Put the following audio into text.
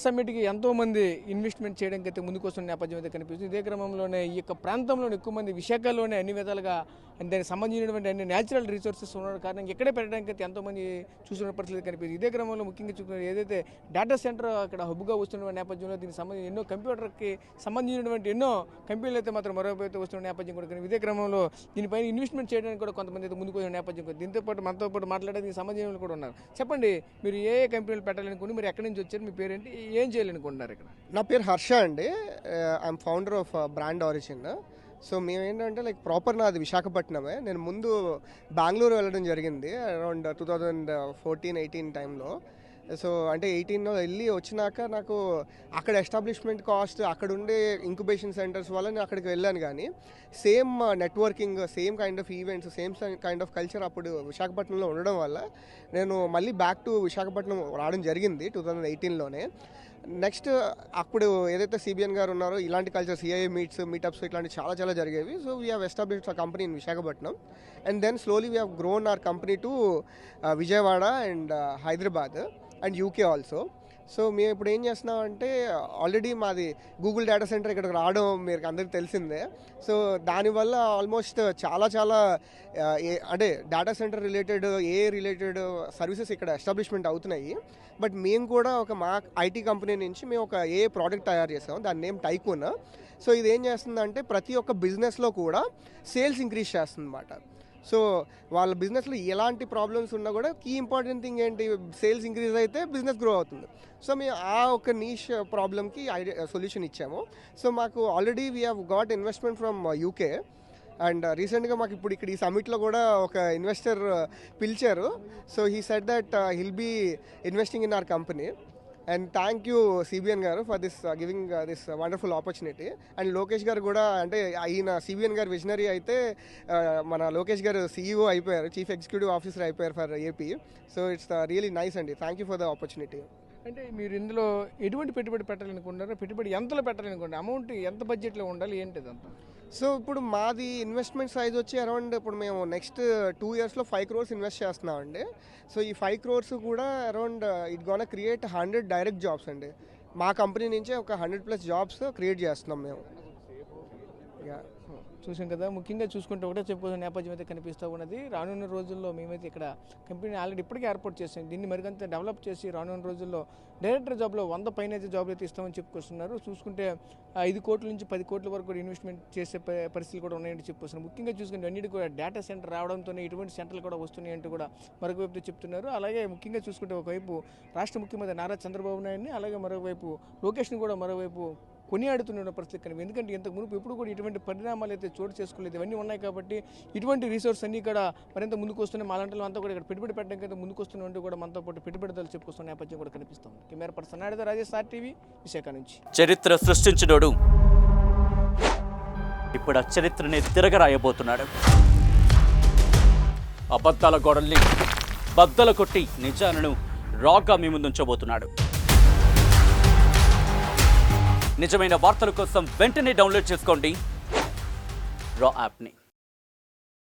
సమ్మిట్కి ఎంతోమంది ఇన్వెస్ట్మెంట్ చేయడానికి అయితే ముందుకు వస్తున్న నేపథ్యం అయితే కనిపిస్తుంది. ఇదే క్రమంలోనే ఈ యొక్క ప్రాంతంలోనే ఎక్కువ మంది విశాఖలోనే అన్ని విధాలుగా దానికి సంబంధించినటువంటి అన్ని న్యాచురల్ రిసోర్సెస్ ఉన్న కారణంగా ఇక్కడే పెట్టడానికి అయితే ఎంతోమంది చూస్తున్న పరిస్థితి కనిపిస్తుంది. ఇదే క్రమంలో ముఖ్యంగా చూసుకున్న ఏదైతే డేటా సెంటర్ అక్కడ హబ్గా వస్తున్న నేపథ్యంలో దీనికి సంబంధించి ఎన్నో కంప్యూటర్కి సంబంధించినటువంటి ఎన్నో కంపెనీలు అయితే మాత్రం మరోవైపు వస్తున్న నేపథ్యం కూడా ఇదే క్రమంలో దీనిపైన ఇన్వెస్ట్మెంట్ చేయడానికి కూడా కొంతమంది అయితే ముందుకు వచ్చిన నేపథ్యం కూడా దీంతో పాటు మనతో పాటు మాట్లాడే దీనికి సంబంధించిన కూడా ఉన్నారు. చెప్పండి, మీరు ఏ కంపెనీలు పెట్టాలనుకుని, మీరు ఎక్కడి నుంచి వచ్చారు, మీ పేరేంటి, ఏం చేయాలనుకుంటున్నారు ఇక్కడ? నా పేరు హర్ష అండి. I'm founder of brand origin. So మేము ఏంటంటే లైక్ ప్రాపర్ నాది విశాఖపట్నమే. నేను ముందు బెంగళూరు వెళ్ళడం జరిగింది అరౌండ్ 2014-18 టైంలో. సో అంటే 18లో వెళ్ళి వచ్చినాక నాకు అక్కడ ఎస్టాబ్లిష్మెంట్ కాస్ట్, అక్కడ ఉండే ఇంక్యుబేషన్ సెంటర్స్ వల్ల నేను అక్కడికి వెళ్ళాను. కానీ same networking, same kind of events, same kind of culture అప్పుడు విశాఖపట్నంలో ఉండడం వల్ల నేను మళ్ళీ బ్యాక్ టు విశాఖపట్నం రావడం జరిగింది 2018లోనే. నెక్స్ట్ అప్పుడు ఏదైతే సిబిఎన్ గారు ఉన్నారో ఇలాంటి కల్చర్, సిఐఏ మీటప్స్ ఇట్లాంటి చాలా జరిగేవి. So we have established a company in Visakhapatnam and then slowly we have grown our company to Vijayawada and Hyderabad and UK also. So మేము ఇప్పుడు ఏం చేస్తున్నామంటే ఆల్రెడీ మాది గూగుల్ డేటా సెంటర్ ఇక్కడికి రావడం మీకు అందరికీ తెలిసిందే. సో దానివల్ల ఆల్మోస్ట్ చాలా అంటే data centre related, related services ఇక్కడ ఎస్టాబ్లిష్మెంట్ అవుతున్నాయి. బట్ మేము కూడా మా ఐటీ కంపెనీ నుంచి మేము ఒక ప్రోడక్ట్ తయారు చేసాం, దాని నేమ్ టైకూన్. సో ఇది ఏం చేస్తుందంటే ప్రతి ఒక్క బిజినెస్లో కూడా సేల్స్ ఇంక్రీజ్ చేస్తుంది అన్నమాట. సో వాళ్ళ బిజినెస్లో ఎలాంటి ప్రాబ్లమ్స్ ఉన్నా కూడా కీ ఇంపార్టెంట్ థింగ్ ఏంటి, సేల్స్ ఇంక్రీజ్ అయితే బిజినెస్ గ్రో అవుతుంది. సో మేము ఆ ఒక నీష్ ప్రాబ్లమ్కి సొల్యూషన్ ఇచ్చాము. సో మాకు already we have got investment from UK and రీసెంట్గా మాకు ఇప్పుడు ఇక్కడ ఈ సమ్మిట్లో కూడా ఒక ఇన్వెస్టర్ పిలిచారు. So he said that he'll be investing in our company. And thank you CBN garu for this giving this wonderful opportunity. And Lokesh garu కూడా, అంటే ఈయన సిబిఎన్ గారు విజనరీ అయితే మన లోకేష్ గారు CEO అయిపోయారు, చీఫ్ ఎగ్జిక్యూటివ్ ఆఫీసర్ అయిపోయారు for AP. So it's really nice అండి. Thank you for the opportunity. అంటే మీరు ఇందులో ఎటువంటి పెట్టుబడి పెట్టాలనుకుంటున్నారో, పెట్టుబడి ఎంతలో పెట్టాలనుకుంటారు, అమౌంట్ ఎంత బడ్జెట్లో ఉండాలి, ఏంటిది అంతా? సో ఇప్పుడు మాది ఇన్వెస్ట్మెంట్ సైజ్ వచ్చి అరౌండ్ ఇప్పుడు మేము నెక్స్ట్ 2 yearsలో 5 crores ఇన్వెస్ట్ చేస్తున్నామండి. సో ఈ 5 crores కూడా around it gonna create 100 direct jobs అండి. మా కంపెనీ నుంచే ఒక 100+ జాబ్స్ క్రియేట్ చేస్తున్నాం మేము. చూసాం కదా, ముఖ్యంగా చూసుకుంటే ఒకటే చెప్పుకోవాల్సిన నేపథ్యం అయితే కనిపిస్తూ ఉన్నది. రానున్న రోజుల్లో మేమైతే ఇక్కడ కంపెనీ ఆల్రెడీ ఇప్పటికే ఏర్పాటు చేసాం. దీన్ని మరికొంత డెవలప్ చేసి రానున్న రోజుల్లో డైరెక్టర్ జాబ్లో 100 పైన అయితే జాబ్లు అయితే ఇస్తామని చెప్పుకొస్తున్నారు. చూసుకుంటే 5 కోట్ల నుంచి 10 కోట్ల వరకు కూడా ఇన్వెస్ట్మెంట్ చేసే పరిస్థితులు కూడా ఉన్నాయని చెప్పుకొస్తున్నారు. ముఖ్యంగా చూసుకుంటే అన్నిటి కూడా డేటా సెంటర్ రావడంతోనే ఇటువంటి సెంటర్లు కూడా వస్తున్నాయంటూ కూడా మరొక వైపు చెప్తున్నారు. అలాగే ముఖ్యంగా చూసుకుంటే ఒకవైపు రాష్ట్ర ముఖ్యమంత్రి నారా చంద్రబాబు నాయుడిని, అలాగే మరోవైపు లోకేష్ని కూడా మరోవైపు కొనియాడుతున్న పరిస్థితి కనిపి. ఎందుకంటే ఇంతకు మునుపు ఎప్పుడు కూడా ఇటువంటి పరిణామాలు అయితే చోటు చేసుకోలేదు. ఇవన్నీ ఉన్నాయి కాబట్టి ఇటువంటి రిసోర్స్ అన్నీ కూడా మరింత ముందుకు వస్తున్నాయి. మాలాంటి అంతా కూడా ఇక్కడ పెట్టుబడి పెట్టడానికి అయితే ముందుకు వస్తున్నట్టు కూడా మనతో పాటు పెట్టుబడిదారులు చెప్పుకొస్తున్న నేపథ్యం కూడా కనిపిస్తుంది. Camera person Naidu, Rajesh, RTV, Visakha నుంచి. చరిత్ర సృష్టించినోడు ఇప్పుడు ఆ చరిత్రని తిరగరాయబోతున్నాడు. అబద్ధాల గోడల్ని బద్దల కొట్టి నిజాలను రాగా మీ ముందుంచబోతున్నాడు. నిజమైన వార్తల కోసం వెంటనే డౌన్లోడ్ చేసుకోండి రా యాప్ని.